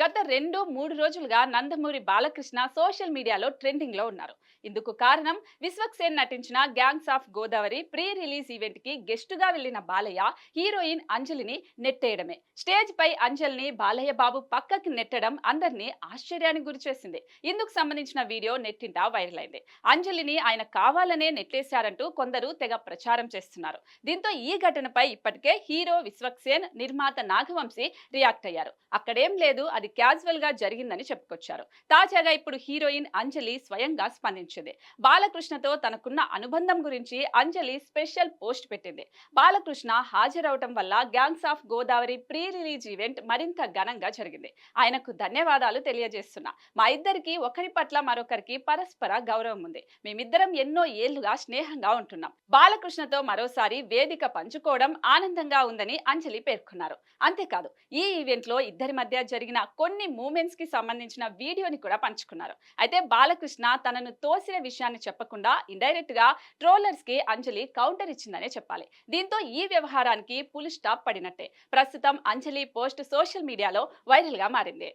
గత 2-3 రోజులుగా నందమూరి బాలకృష్ణ సోషల్ మీడియాలో ట్రెండింగ్ లో ఉన్నారు. ఇందుకు కారణం విశ్వక్ సేన్ నటించిన gangs of Godavari pre release event కి గెస్ట్ గా వెళ్లిన బాలయ్య హీరోయిన్ అంజలిని నెట్టేయడమే. స్టేజ్ పై అంజలిని బాలయ్య బాబు పక్కకి నెట్టడం అందరినీ ఆశ్చర్యానికి గురిచేసింది. ఇందుకు సంబంధించిన వీడియో నెట్టింట వైరల్ అయింది. అంజలిని ఆయన కావాలనే నెట్టేశారంటూ కొందరు తెగ ప్రచారం చేస్తున్నారు. దీంతో ఈ ఘటనపై ఇప్పటికే హీరో విశ్వక్ సేన్, నిర్మాత నాగవంశీ రియాక్ట్ అయ్యారు. అక్కడేం లేదు, అది క్యాజువల్ గా జరిగిందని చెప్పుకొచ్చారు. తాజాగా ఇప్పుడు హీరోయిన్ అంజలి స్వయంగా స్పందించింది. బాలకృష్ణతో తనకున్న అనుబంధం గురించి అంజలి స్పెషల్ పోస్ట్ పెట్టింది. బాలకృష్ణ హాజరవటం వల్ల gangs of Godavari pre release event మరింత ఘనంగా జరిగింది. ఆయనకు ధన్యవాదాలు తెలియజేస్తున్నా. మా ఇద్దరికి ఒకరి పట్ల మరొకరికి పరస్పర గౌరవం ఉంది. మేమిద్దరం ఎన్నో ఏళ్లుగా స్నేహంగా ఉంటున్నాం. బాలకృష్ణతో మరోసారి వేదిక పంచుకోవడం ఆనందంగా ఉందని అంజలి పేర్కొన్నారు. అంతేకాదు, ఈ ఈవెంట్ లో ఇద్దరి మధ్య జరిగిన కొన్ని మూమెంట్స్ కి సంబంధించిన వీడియోని కూడా పంచుకున్నారు. అయితే బాలకృష్ణ తనను తోసిన విషయాన్ని చెప్పకుండా ఇండైరెక్ట్ గా ట్రోలర్స్ కి అంజలి కౌంటర్ ఇచ్చిందనే చెప్పాలి. దీంతో ఈ వ్యవహారానికి ఫుల్ స్టాప్ పడినట్టే. ప్రస్తుతం అంజలి పోస్ట్ సోషల్ మీడియాలో వైరల్ గా మారింది.